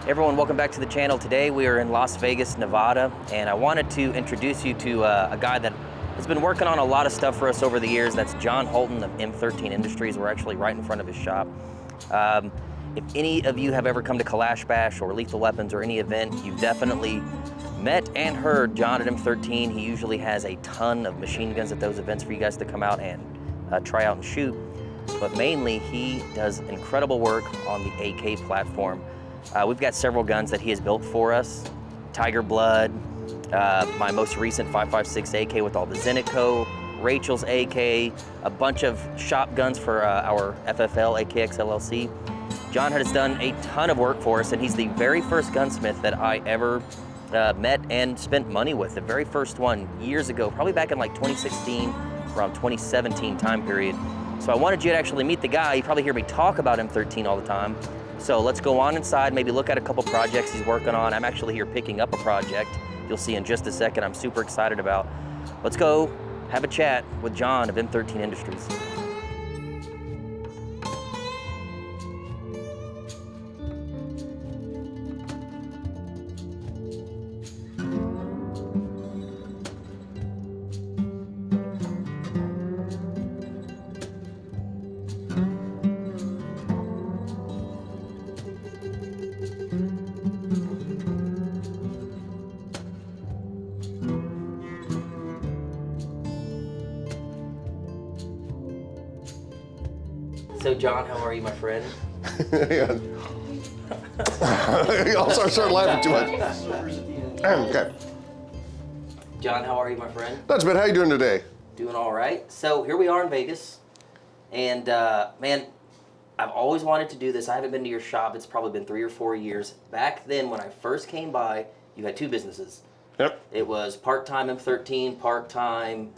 Everyone, welcome back to the channel. Today we are in Las Vegas, Nevada, and I wanted to introduce you to a guy that has been working on a lot of stuff for us over the years. That's John Holton of M13 Industries. We're actually right in front of his shop. If any of you have ever come to Kalash Bash or Lethal Weapons or any event, you've definitely met and heard John at M13. He usually has a ton of machine guns at those events for you guys to come out and try out and shoot. But mainly, he does incredible work on the AK platform. We've got several guns that he has built for us. Tiger Blood, my most recent 5.56 AK with all the Zenico, Rachel's AK, a bunch of shop guns for our FFL AKX LLC. John has done a ton of work for us, and he's the very first gunsmith that I ever met and spent money with. The very first one years ago, probably back in like 2016, around 2017 time period. So I wanted you to actually meet the guy. You probably hear me talk about M13 all the time. So let's go on inside, maybe look at a couple projects he's working on. I'm actually here picking up a project you'll see in just a second I'm super excited about. Let's go have a chat with John of M13 Industries. So John, how are you, my friend? I'll start laughing too much. Okay. John, how are you, my friend? That's bad. How you doing today? Doing all right. So here we are in Vegas, and man, I've always wanted to do this. I haven't been to your shop. It's probably been 3 or 4 years. Back then, when I first came by, you had two businesses. Yep. It was part-time M13, part-time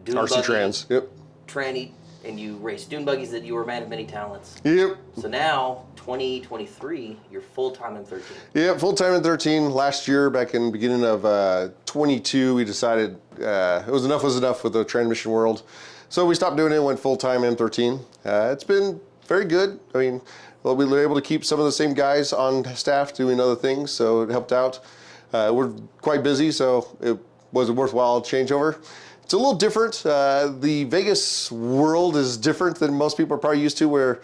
dune RC buggy, Trans. Yep. tranny, and you raced dune buggies. That you were a man of many talents. Yep. So now, 2023, you're full-time M13. Yep. Full time in 13. Last year, back in the beginning of 22, we decided it was enough with the transmission world. So we stopped doing it and went full time M13. It's been very good. I mean, well, we were able to keep some of the same guys on staff doing other things, so it helped out. We're quite busy, so it was a worthwhile changeover. It's a little different. The Vegas world is different than most people are probably used to, where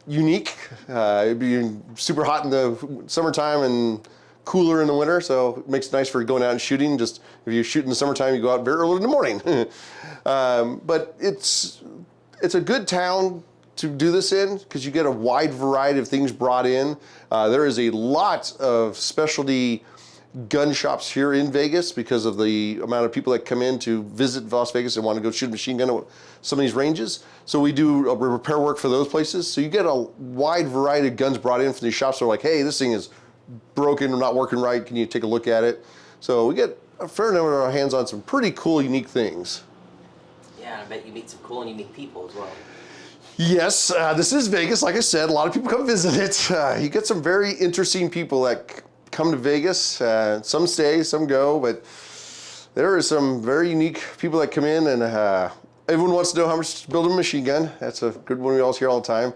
unique. It'd be super hot in the summertime and cooler in the winter, so it makes it nice for going out and shooting. Just if you shoot in the summertime, you go out very early in the morning. But it's a good town to do this in because you get a wide variety of things brought in. There is a lot of specialty gun shops here in Vegas because of the amount of people that come in to visit Las Vegas and want to go shoot a machine gun at some of these ranges. So we do repair work for those places. So you get a wide variety of guns brought in from these shops. They're like, hey, this thing is broken or not working right. Can you take a look at it? So we get a fair number of our hands on some pretty cool, unique things. Yeah, and I bet you meet some cool and unique people as well. Yes, this is Vegas. Like I said, a lot of people come visit it. You get some very interesting people that come to Vegas. Some stay, some go, but there are some very unique people that come in, and everyone wants to know how much to build a machine gun. That's a good one we always hear all the time.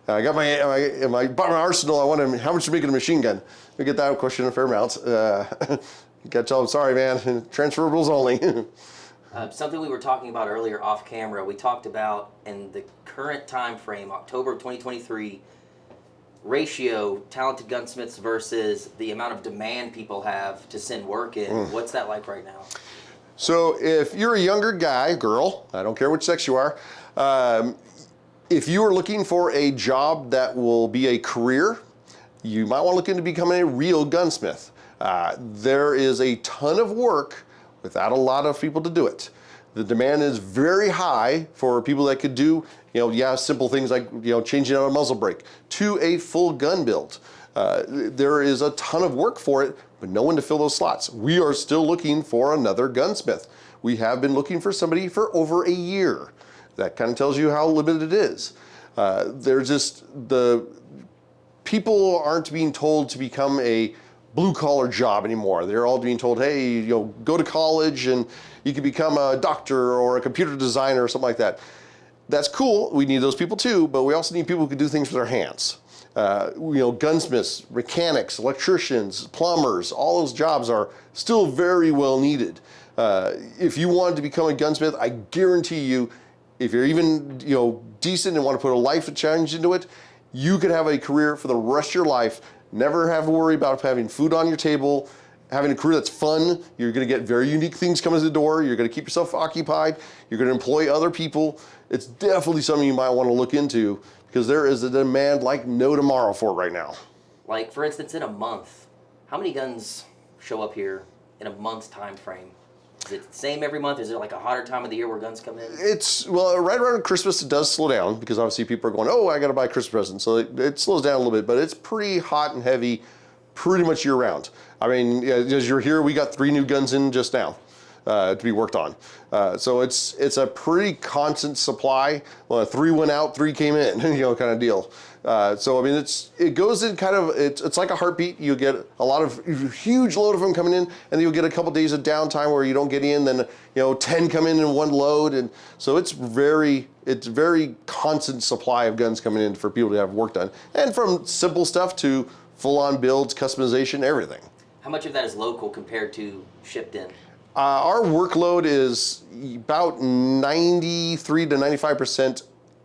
I got I bought my arsenal. I wanted how much to make it a machine gun. We get that question a fair amount. You got to tell them, sorry, man, transferables only. Something we were talking about earlier off camera, we talked about in the current time frame, October of 2023, ratio talented gunsmiths versus the amount of demand people have to send work in. What's that like right now? So if you're a younger guy, girl, I don't care which sex you are, if you are looking for a job that will be a career, you might want to look into becoming a real gunsmith. There is a ton of work without a lot of people to do it. The demand is very high for people that could do, simple things like, changing out a muzzle brake to a full gun build. There is a ton of work for it, but no one to fill those slots. We are still looking for another gunsmith. We have been looking for somebody for over a year. That kind of tells you how limited it is. The people aren't being told to become a blue-collar job anymore. They're all being told, hey, go to college and you can become a doctor or a computer designer or something like that. That's cool. We need those people too, but we also need people who can do things with their hands. Gunsmiths, mechanics, electricians, plumbers, all those jobs are still very well needed. If you wanted to become a gunsmith, I guarantee you, if you're even decent and want to put a life challenge into it, you could have a career for the rest of your life, never have to worry about having food on your table, having a career that's fun. You're going to get very unique things coming to the door. You're going to keep yourself occupied. You're going to employ other people. It's definitely something you might want to look into because there is a demand like no tomorrow for it right now. Like, for instance, in a month, how many guns show up here in a month's time frame? Is it the same every month? Is there like a hotter time of the year where guns come in? Well, right around Christmas it does slow down because obviously people are going, oh, I got to buy a Christmas present. So it slows down a little bit, but it's pretty hot and heavy pretty much year round. I mean, as you're here, we got 3 new guns in just now to be worked on. So it's a pretty constant supply. Well, 3 went out, 3 came in, kind of deal. So I mean, it goes in kind of, it's like a heartbeat. You get a lot of huge load of them coming in, and then you'll get a couple days of downtime where you don't get in. Then 10 come in one load, and so it's very constant supply of guns coming in for people to have work done, and from simple stuff to full-on builds, customization, everything. How much of that is local compared to shipped in? Our workload is about 93 to 95%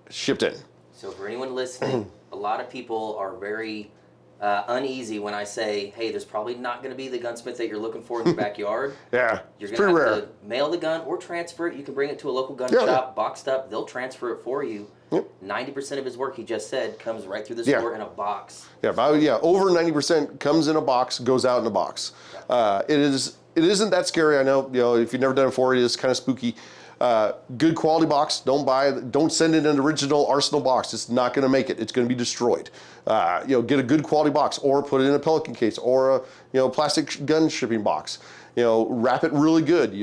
shipped in. So for anyone listening, a lot of people are very uneasy when I say, hey, there's probably not going to be the gunsmith that you're looking for in your backyard. Yeah, you're it's going pretty to rare. have to mail the gun or transfer it. You can bring it to a local gun shop, boxed up. They'll transfer it for you. Yep. 90% of his work, he just said, comes right through the store in a box. Yeah, over 90% comes in a box, goes out in a box. It isn't that scary. I know, if you've never done it before, it is kind of spooky. Good quality box. Don't send in an original Arsenal box. It's not going to make it. It's going to be destroyed. Get a good quality box, or put it in a Pelican case, or a plastic gun shipping box. Wrap it really good.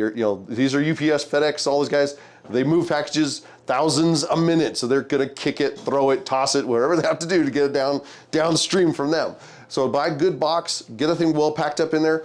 These are UPS, FedEx, all those guys. They move packages thousands a minute, so they're going to kick it, throw it, toss it, whatever they have to do to get it downstream from them. So buy a good box, get a thing well packed up in there.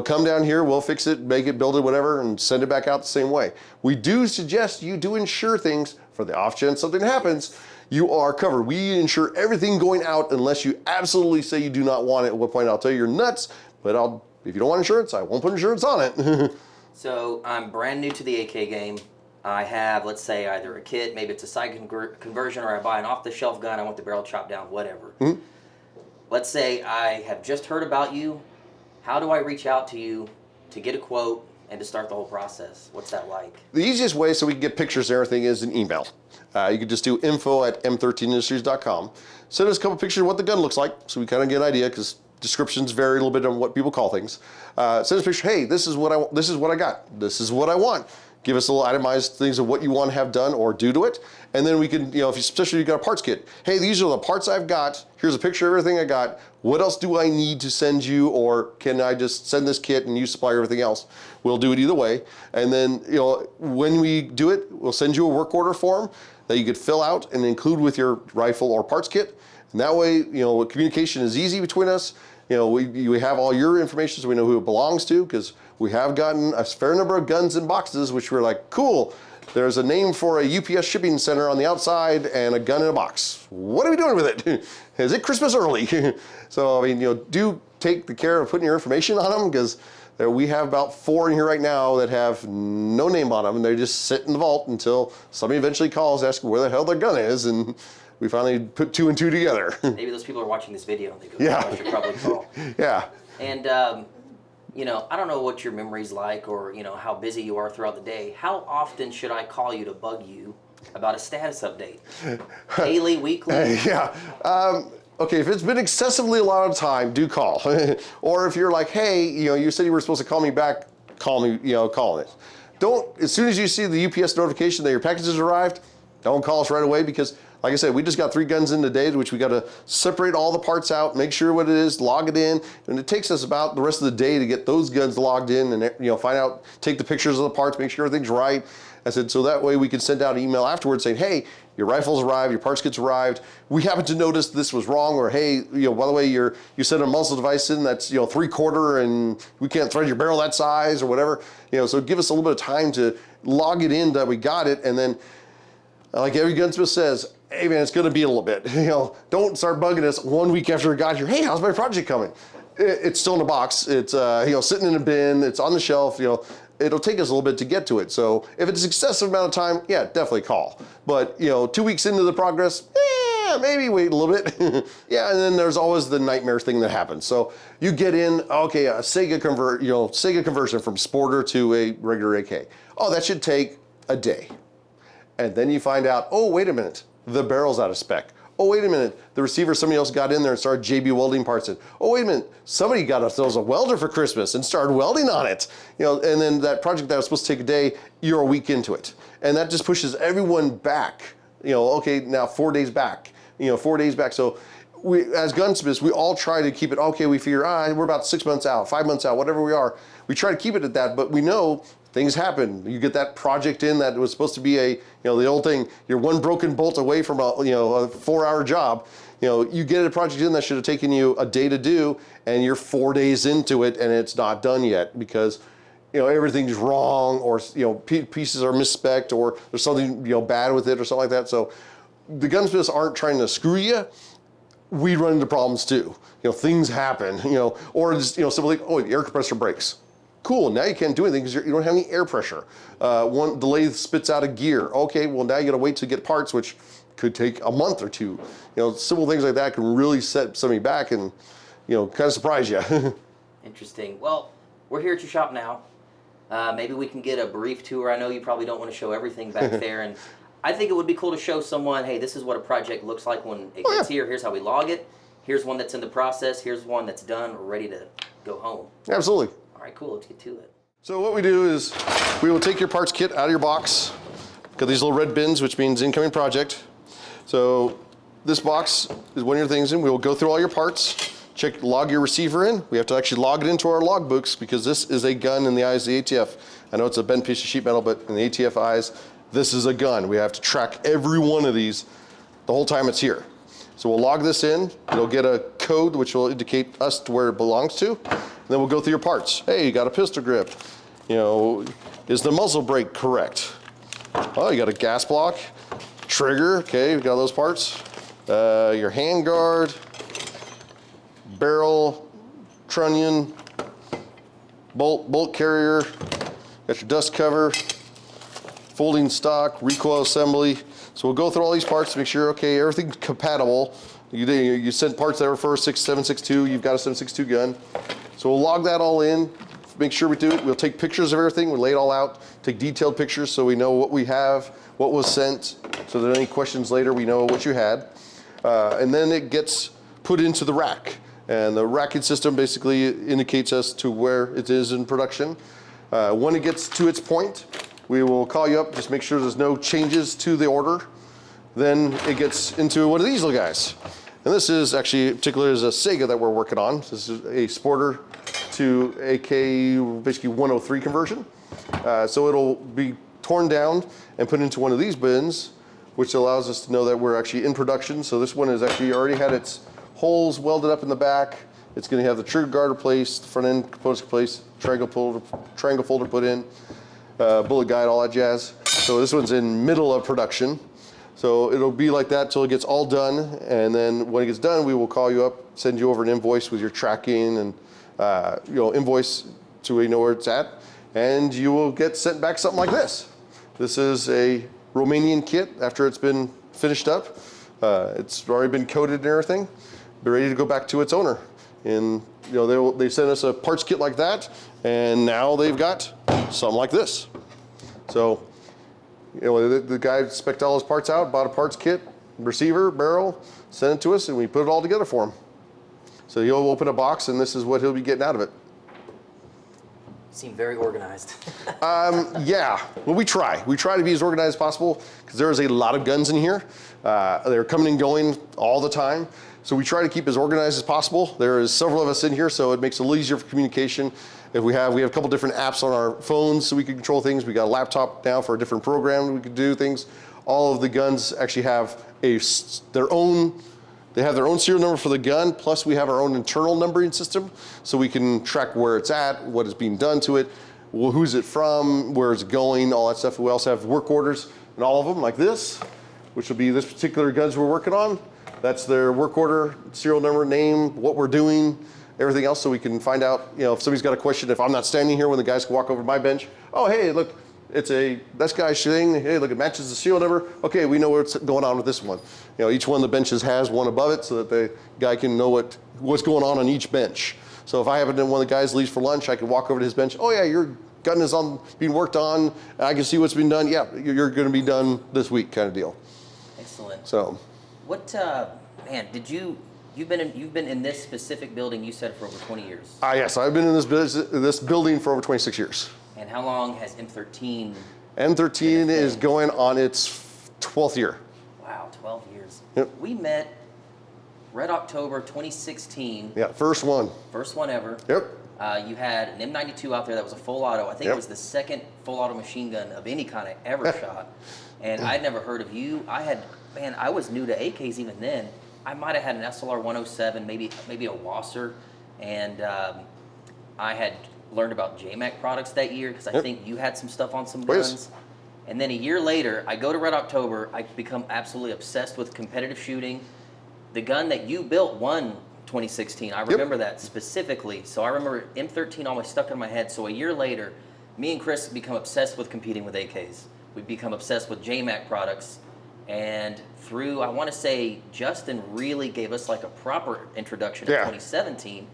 Come down here, we'll fix it, make it, build it, whatever, and send it back out the same way. We do suggest you do insure things for the off chance something happens. You are covered. We insure everything going out unless you absolutely say you do not want it. At what point I'll tell you you're nuts, but if you don't want insurance, I won't put insurance on it. So I'm brand new to the AK game. I have, let's say, either a kit, maybe it's a side conversion, or I buy an off-the-shelf gun, I want the barrel chopped down, whatever. Mm-hmm. Let's say I have just heard about you. How do I reach out to you to get a quote and to start the whole process? What's that like? The easiest way so we can get pictures and everything is an email. You can just do info@m13industries.com. Send us a couple pictures of what the gun looks like so we kind of get an idea, because descriptions vary a little bit on what people call things. Send us a picture. Hey, this is what I got. This is what I want. Give us a little itemized things of what you want to have done or do to it. And then we can, especially if you got a parts kit. Hey, these are the parts I've got. Here's a picture of everything I got. What else do I need to send you? Or can I just send this kit and you supply everything else? We'll do it either way. And then, when we do it, we'll send you a work order form that you could fill out and include with your rifle or parts kit. And that way, communication is easy between us. We have all your information so we know who it belongs to, because we have gotten a fair number of guns in boxes, which we're like, cool, there's a name for a UPS shipping center on the outside and a gun in a box. What are we doing with it? Is it Christmas early? So, do take the care of putting your information on them, because we have about 4 in here right now that have no name on them, and they just sit in the vault until somebody eventually calls asking where the hell their gun is, and we finally put 2 and 2 together. Maybe those people are watching this video and they go, I should probably call. Yeah. And, I don't know what your memory's like, or, how busy you are throughout the day. How often should I call you to bug you about a status update? Daily, weekly? Yeah. Okay, if it's been excessively a lot of time, do call. Or if you're like, hey, you said you were supposed to call me back, call me, call it. As soon as you see the UPS notification that your package has arrived, don't call us right away, because like I said, we just got 3 guns in today, which we got to separate all the parts out, make sure what it is, log it in, and it takes us about the rest of the day to get those guns logged in and find out, take the pictures of the parts, make sure everything's right. I said, so that way we can send out an email afterwards saying, hey, your rifle's arrived, your parts kit's arrived. We happen to notice this was wrong, or hey, by the way, you sent a muzzle device in that's 3/4 and we can't thread your barrel that size or whatever. So give us a little bit of time to log it in that we got it, and then, like every gunsmith says, hey man, it's gonna be a little bit. Don't start bugging us 1 week after it got here. Hey, how's my project coming? It's still in a box. It's sitting in a bin. It's on the shelf. It'll take us a little bit to get to it. So if it's an excessive amount of time, yeah, definitely call. But 2 weeks into the progress, maybe wait a little bit. Yeah, and then there's always the nightmare thing that happens. So you get in, okay, a Sega conversion from Sporter to a regular AK. Oh, that should take a day. And then you find out, oh, wait a minute, the barrel's out of spec. Oh, wait a minute, the receiver, somebody else got in there and started JB welding parts in. Oh, wait a minute, somebody got themselves a welder for Christmas and started welding on it. And then that project that was supposed to take a day, you're a week into it. And that just pushes everyone back. Okay, now 4 days back. 4 days back. So we, as gunsmiths, we all try to keep it, okay, we figure, we're about 6 months out, 5 months out, whatever we are. We try to keep it at that, but we know things happen. You get that project in that was supposed to be the old thing, you're one broken bolt away from a 4-hour job. You get a project in that should have taken you a day to do, and you're 4 days into it and it's not done yet because everything's wrong, or pieces are misspec'd, or there's something bad with it or something like that. So the gunsmiths aren't trying to screw you. We run into problems too. Things happen. Or just simply, oh, the air compressor breaks. Cool, now you can't do anything because you don't have any air pressure. The lathe spits out a gear. Okay, well now you gotta wait to get parts, which could take a month or two. Simple things like that can really set somebody back and kind of surprise you. Interesting. Well, we're here at your shop now. Maybe we can get a brief tour. I know you probably don't want to show everything back there, and I think it would be cool to show someone, hey, this is what a project looks like when it gets here. Here's how we log it. Here's one that's in the process. Here's one that's done, or ready to go home. Absolutely. All right, cool, let's get to it. So what we do is we will take your parts kit out of your box. Got these little red bins, which means incoming project. So this box is one of your things in. We will go through all your parts, log your receiver in. We have to actually log it into our log books because this is a gun in the eyes of the ATF. I know it's a bent piece of sheet metal, but in the ATF eyes, this is a gun. We have to track every one of these the whole time it's here. So we'll log this in. It'll get a code which will indicate us to where it belongs to. And then we'll go through your parts. Hey, you got a pistol grip. Is the muzzle brake correct? Oh, you got a gas block, trigger. Okay, we got those parts. Your hand guard, barrel, trunnion, bolt carrier. Got your dust cover, folding stock, recoil assembly. So we'll go through all these parts to make sure, okay, everything's compatible. You sent parts that were for a 7.62, you've got a 7.62 gun. So we'll log that all in, make sure we do it. We'll take pictures of everything, we'll lay it all out, take detailed pictures so we know what we have, what was sent, so if there are any questions later, we know what you had. And then it gets put into the rack. And the racking system basically indicates us to where it is in production. When it gets to its point, we will call you up, just make sure there's no changes to the order. Then it gets into one of these little guys. And this is actually, particularly is a Sega that we're working on. This is a Sporter to AK, basically 103 conversion. So it'll be torn down and put into one of these bins, which allows us to know that we're actually in production. So this one has actually already had its holes welded up in the back. It's gonna have the trigger guard replaced, front end components replaced, triangle folder put in, bullet guide, all that jazz. So this one's in middle of production. So it'll be like that till it gets all done, and then when it gets done, we will call you up, send you over an invoice with your tracking and invoice so we know where it's at, and you will get sent back something like this. This is a Romanian kit after it's been finished up. It's already been coated and everything, be ready to go back to its owner. And they sent us a parts kit like that, and now they've got something like this. So. The guy spec'd all his parts out, bought a parts kit, receiver, barrel, sent it to us, and we put it all together for him. So he'll open a box, and this is what he'll be getting out of it. Seem very organized. Yeah, well, we try. We try to be as organized as possible because there is a lot of guns in here. They're coming and going all the time. So we try to keep as organized as possible. There is several of us in here, so it makes it a little easier for communication. If we have a couple different apps on our phones so we can control things. We got a laptop now for a different program we can do things. All of the guns actually have their own serial number for the gun, plus we have our own internal numbering system so we can track where it's at, what is being done to it, who's it from, where it's going, all that stuff. We also have work orders and all of them like this, which will be this particular guns we're working on. That's their work order, serial number, name, what we're doing, everything else, so we can find out, if somebody's got a question, if I'm not standing here when the guys can walk over to my bench, oh, hey, look, it's this guy's thing, hey, look, it matches the serial number, okay, we know what's going on with this one. Each one of the benches has one above it so that the guy can know what's going on each bench. So if I happen to, one of the guys leaves for lunch, I can walk over to his bench, oh yeah, your gun is being worked on, and I can see what's been done, yeah, you're gonna be done this week kind of deal. Excellent. So. What, man, you've been in this specific building, you said, for over 20 years. Yes, I've been in this building for over 26 years. And how long has M13? M13 is going on its 12th year. Wow, 12 years. Yep. We met Red October 2016. Yeah, first one. First one ever. Yep. You had an M92 out there that was a full auto. I think it was the second full auto machine gun of any kind I ever shot. And I'd never heard of you. I was new to AKs even then. I might have had an SLR 107, maybe a Wasser, and I had learned about JMAC products that year because I think you had some stuff on some guns. And then a year later, I go to Red October. I become absolutely obsessed with competitive shooting. The gun that you built won 2016. I remember that specifically. So I remember M13 always stuck in my head. So a year later, me and Chris become obsessed with competing with AKs. We become obsessed with JMAC products. And through, I want to say, Justin really gave us like a proper introduction in 2017.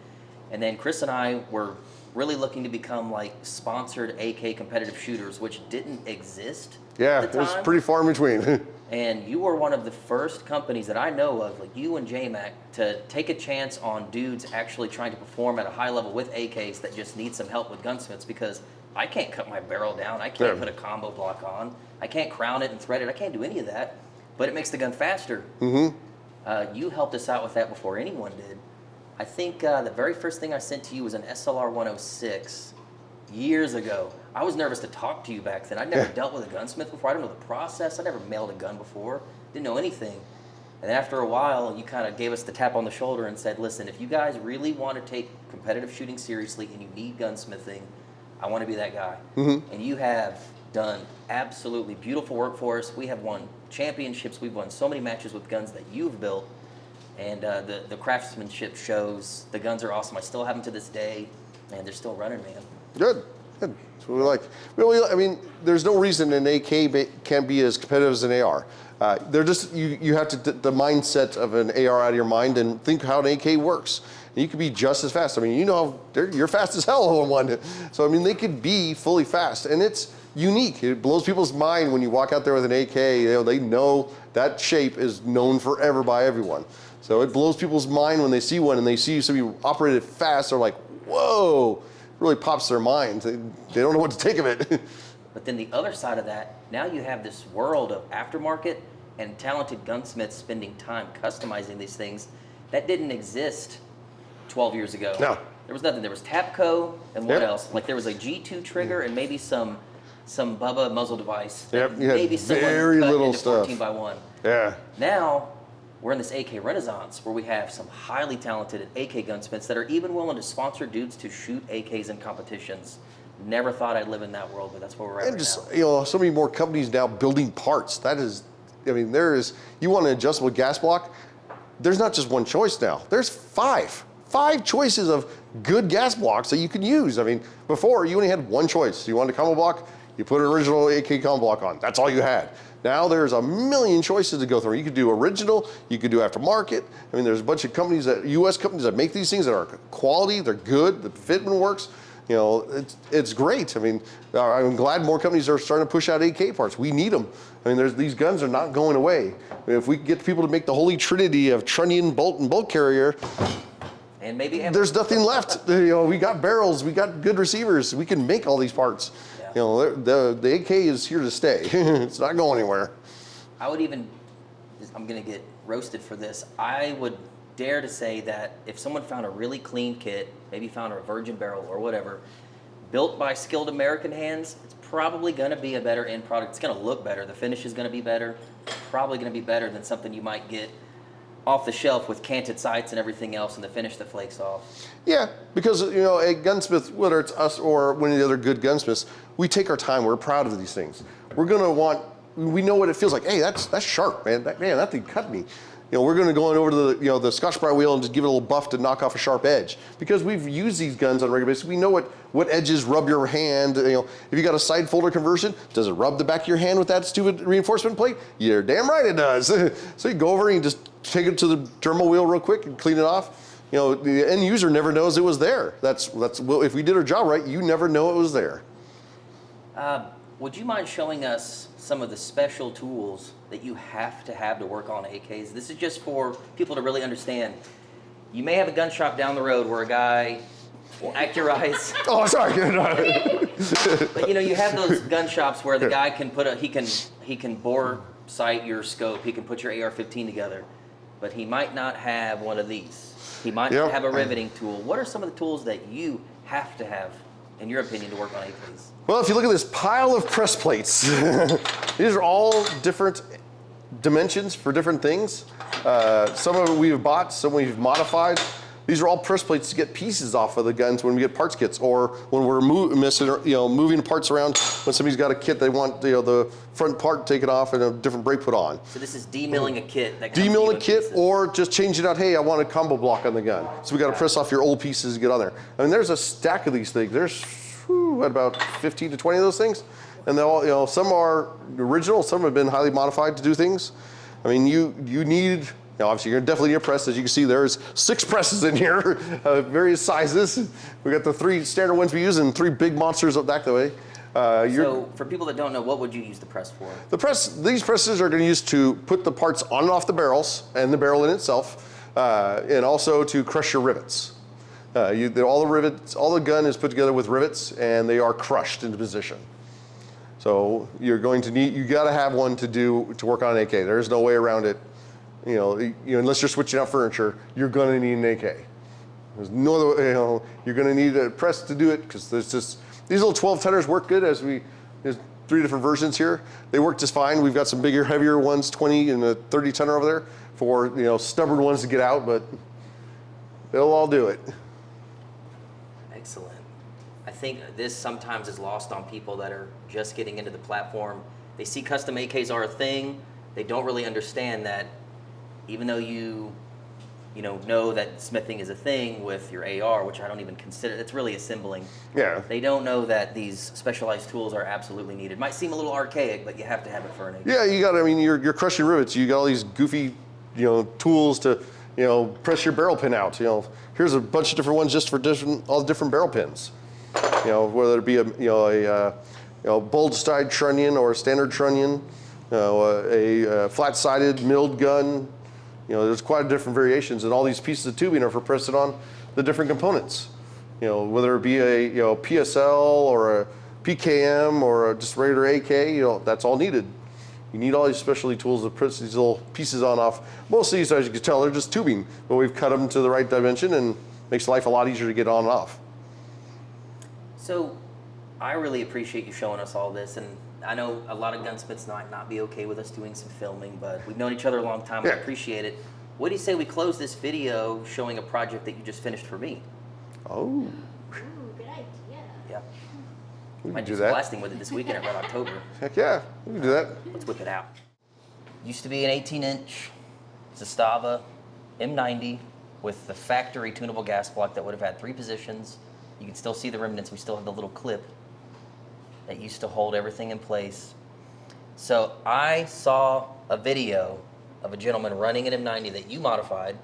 And then Chris and I were really looking to become like sponsored AK competitive shooters, which didn't exist at the time. It was pretty far in between. And you were one of the first companies that I know of, like you and JMAC, to take a chance on dudes actually trying to perform at a high level with AKs that just need some help with gunsmiths, because I can't cut my barrel down. I can't put a combo block on. I can't crown it and thread it. I can't do any of that. But it makes the gun faster. You helped us out with that before anyone did. I think the very first thing I sent to you was an SLR 106 years ago. I was nervous to talk to you back then. I'd never dealt with a gunsmith before. I didn't know the process. I never mailed a gun before. Didn't know anything. And after a while, you kind of gave us the tap on the shoulder and said, listen, if you guys really want to take competitive shooting seriously and you need gunsmithing, I want to be that guy. And you have done absolutely beautiful work for us. We have won championships. We've won so many matches with guns that you've built. And the craftsmanship shows. The guns are awesome. I still have them to this day, and they're still running, man. Good. That's what we like. I mean, there's no reason an AK can't be as competitive as an AR. They're just, you have to, the mindset of an AR out of your mind and think how an AK works. And you could be just as fast. I mean, you're fast as hell on one. So, I mean, they could be fully fast. And it's unique. It blows people's mind when you walk out there with an AK. They know that shape is known forever by everyone. So it blows people's mind when they see one and they see somebody operate it fast. They're like, whoa, it really pops their mind. They don't know what to take of it. But then the other side of that, now you have this world of aftermarket and talented gunsmiths spending time customizing these things that didn't exist 12 years ago. No. There was nothing. There was Tapco and what else? Like there was a G2 trigger and maybe some Bubba muzzle device. Maybe very little into stuff. 14x1. Yeah. Now we're in this AK renaissance where we have some highly talented AK gunsmiths that are even willing to sponsor dudes to shoot AKs in competitions. Never thought I'd live in that world, but that's where we're at right now. So many more companies now building parts. That is, I mean, you want an adjustable gas block, there's not just one choice now. There's five choices of good gas blocks that you can use. I mean, before you only had one choice. You wanted a combo block, you put an original AK combo block on. That's all you had. Now there's a million choices to go through. You could do original, you could do aftermarket. I mean, there's a bunch of companies US companies that make these things that are quality, they're good, the fitment works. It's great. I mean, I'm glad more companies are starting to push out AK parts. We need them. I mean, these guns are not going away. I mean, if we can get people to make the holy trinity of trunnion, bolt, and bolt carrier, and maybe there's nothing left. We got barrels, we got good receivers. We can make all these parts. Yeah. The AK is here to stay. It's not going anywhere. I'm going to get roasted for this. I would dare to say that if someone found a really clean kit, maybe found a virgin barrel or whatever, built by skilled American hands, it's probably going to be a better end product. It's going to look better. The finish is going to be better. Probably going to be better than something you might get off the shelf with canted sights and everything else and the finish that flakes off. Yeah, because a gunsmith, whether it's us or one of the other good gunsmiths, we take our time. We're proud of these things. We're going to want we know what it feels like. Hey, that's sharp, man. That thing cut me. We're going to go over to the Scotch-Brite wheel and just give it a little buff to knock off a sharp edge, because we've used these guns on a regular basis. We know what edges rub your hand. If you got a side folder conversion, does it rub the back of your hand with that stupid reinforcement plate? You're damn right it does. So you go over and you just take it to the thermal wheel real quick and clean it off. The end user never knows it was there. Well, if we did our job right, you never know it was there. Would you mind showing us some of the special tools that you have to work on AKs? This is just for people to really understand. You may have a gun shop down the road where a guy will accurize. Oh, sorry. But you have those gun shops where the guy can put he can bore sight your scope, he can put your AR-15 together, but he might not have one of these. He might not have a riveting tool. What are some of the tools that you have to have, in your opinion, to work on AKs? Well, if you look at this pile of press plates, these are all different dimensions for different things. Some of it we've bought, some we've modified. These are all press plates to get pieces off of the guns when we get parts kits, or when we're moving parts around. When somebody's got a kit, they want the front part taken off and a different brake put on. So this is demilling a kit. Demilling a kit, or just changing out. Hey, I want a combo block on the gun, so we got to press off your old pieces to get on there. I mean, there's a stack of these things. There's about 15 to 20 of those things, and they all, some are original, some have been highly modified to do things. I mean, you need. Obviously, you're definitely need a press. As you can see, there's 6 presses in here, various sizes. We got the 3 standard ones we use and 3 big monsters up back that way. So, for people that don't know, what would you use the press for? These presses are going to use to put the parts on and off the barrels and the barrel in itself, and also to crush your rivets. All the gun is put together with rivets, and they are crushed into position. So you got to have one to work on an AK. There's no way around it. Unless you're switching out furniture, you're going to need an AK. There's no other way, you're going to need a press to do it, because there's just, these little 12-tonners work good. There's 3 different versions here. They work just fine. We've got some bigger, heavier ones, 20 and a 30-tonner over there for, stubborn ones to get out, but they'll all do it. Excellent. I think this sometimes is lost on people that are just getting into the platform. They see custom AKs are a thing. They don't really understand that even though you know that smithing is a thing with your AR, which I don't even consider, it's really assembling. Yeah. They don't know that these specialized tools are absolutely needed. Might seem a little archaic, but you have to have it for an AK. Yeah, you're crushing rivets. You got all these goofy, tools to, press your barrel pin out. Here's a bunch of different ones just for all the different barrel pins. Whether it be a bulge-sided trunnion or a standard trunnion, a flat-sided milled gun. There's quite a different variations, and all these pieces of tubing are for pressing on the different components. Whether it be a PSL or a PKM or just regular AK, that's all needed. You need all these specialty tools to press these little pieces on off. Most of these, as you can tell, they're just tubing, but we've cut them to the right dimension and makes life a lot easier to get on and off. So, I really appreciate you showing us all this, and I know a lot of gunsmiths might not be okay with us doing some filming, but we've known each other a long time. Yeah. I appreciate it. What do you say we close this video showing a project that you just finished for me? Oh. Ooh, good idea. Yeah. We might can do some that. blasting with it this weekend around October. Heck yeah, we can do that. Let's whip it out. Used to be an 18-inch Zastava M90 with the factory tunable gas block that would have had 3 positions. You can still see the remnants. We still have the little clip that used to hold everything in place. So I saw a video of a gentleman running an M90 that you modified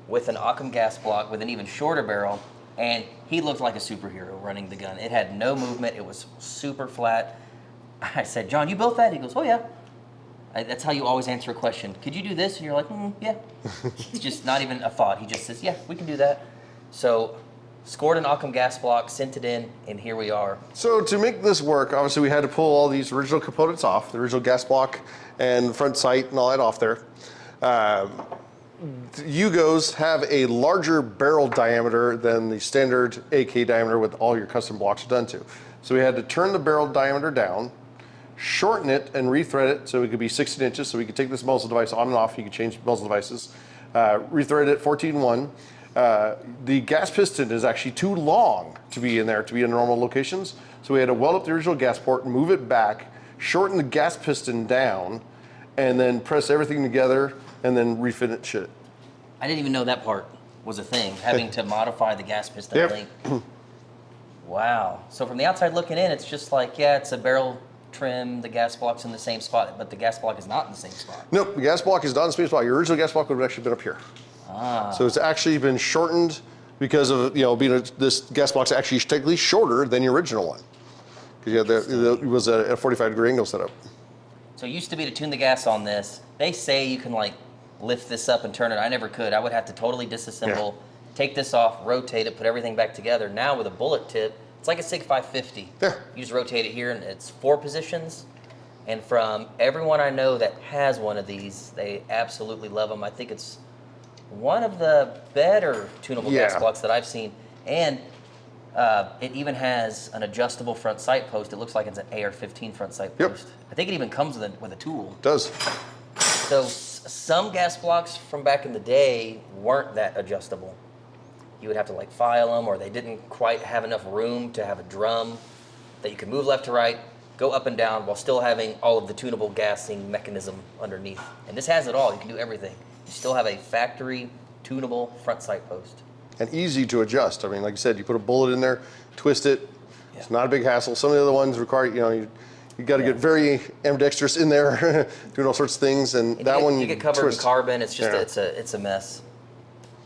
with an Occam gas block with an even shorter barrel, and he looked like a superhero running the gun. It had no movement. It was super flat. I said, John, you built that? He goes, oh yeah. That's how you always answer a question. Could you do this? And you're like, yeah. It's just not even a thought. He just says, yeah, we can do that. So scored an Occam gas block, sent it in, and here we are. So to make this work, obviously we had to pull all these original components off, the original gas block and front sight and all that off there. Yugos have a larger barrel diameter than the standard AK diameter with all your custom blocks done to. So we had to turn the barrel diameter down, shorten it and rethread it so it could be 16 inches, so we could take this muzzle device on and off. You could change muzzle devices. Rethread it 14-1. The gas piston is actually too long to be in there to be in normal locations, so we had to weld up the original gas port, move it back, shorten the gas piston down, and then press everything together, and then refinish it. I didn't even know that part was a thing, having to modify the gas piston length. Wow. So from the outside looking in, it's just like, yeah, it's a barrel trim, the gas block's in the same spot, but the gas block is not in the same spot. Nope, the gas block is not in the same spot. Your original gas block would have actually been up here. Ah. So it's actually been shortened because of, this gas block's actually technically shorter than the original one. Because it was a 45-degree angle setup. So it used to be to tune the gas on this. They say you can like lift this up and turn it. I never could. I would have to totally disassemble, take this off, rotate it, put everything back together. Now with a bullet tip, it's like a SIG 550. Yeah. You just rotate it here and it's 4 positions. And from everyone I know that has one of these, they absolutely love them. I think it's one of the better tunable gas blocks that I've seen. And it even has an adjustable front sight post. It looks like it's an AR-15 front sight post. I think it even comes with a tool. It does. So some gas blocks from back in the day weren't that adjustable. You would have to like file them, or they didn't quite have enough room to have a drum that you could move left to right, go up and down while still having all of the tunable gassing mechanism underneath. And this has it all. You can do everything. You still have a factory tunable front sight post. And easy to adjust. I mean, like you said, you put a bullet in there, twist it. It's not a big hassle. Some of the other ones require, you got to get very ambidextrous in there, doing all sorts of things. And that one you get covered in carbon. It's just it's a mess.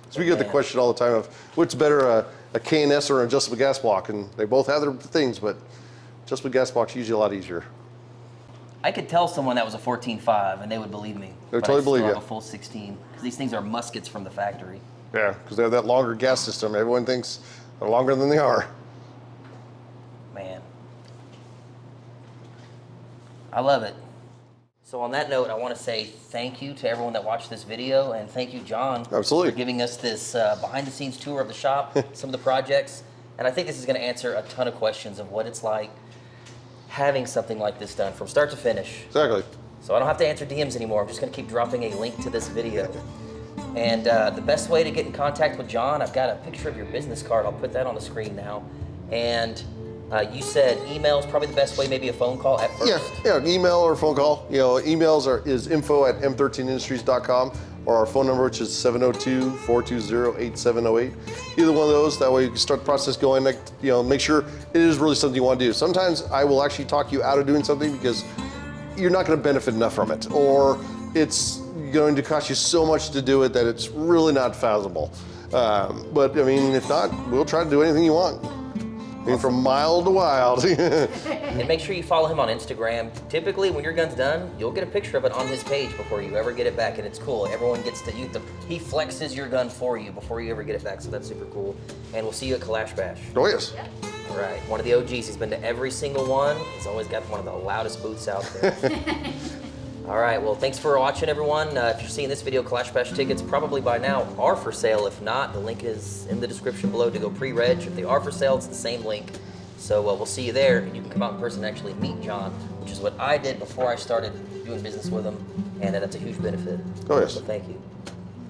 So we get the question all the time of what's better, a K&S or an adjustable gas block, and they both have their things, but adjustable gas block's usually a lot easier. I could tell someone that was a 14.5 and they would believe me. They would totally believe you. I still have a full 16 because these things are muskets from the factory. Yeah, because they have that longer gas system. Everyone thinks they're longer than they are. Man. I love it. So on that note, I want to say thank you to everyone that watched this video, and thank you, John, Absolutely, for giving us this behind-the-scenes tour of the shop, some of the projects. And I think this is going to answer a ton of questions of what it's like having something like this done from start to finish. Exactly. So I don't have to answer DMs anymore. I'm just going to keep dropping a link to this video. And the best way to get in contact with John, I've got a picture of your business card. I'll put that on the screen now. And you said email is probably the best way, maybe a phone call at first? Yeah, an email or a phone call. Emails is info@m13industries.com, or our phone number, which is 702-420-8708. Either one of those, that way you can start the process going, make sure it is really something you want to do. Sometimes I will actually talk you out of doing something because you're not going to benefit enough from it, or it's going to cost you so much to do it that it's really not feasible. But I mean, if not, we'll try to do anything you want. I mean, from mild to wild. And make sure you follow him on Instagram. Typically, when your gun's done, you'll get a picture of it on his page before you ever get it back, and it's cool. Everyone gets to use he flexes your gun for you before you ever get it back, so that's super cool. And we'll see you at Kalash Bash. Oh, yes. All right, one of the OGs. He's been to every single one. He's always got one of the loudest booths out there. All right, well, thanks for watching, everyone. If you're seeing this video, Kalash Bash tickets probably by now are for sale. If not, the link is in the description below to go pre-reg. If they are for sale, it's the same link. So we'll see you there, and you can come out in person and actually meet John, which is what I did before I started doing business with him, and that's a huge benefit. Oh, yes. So thank you.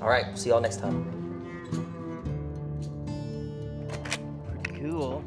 All right, see y'all next time. Pretty cool.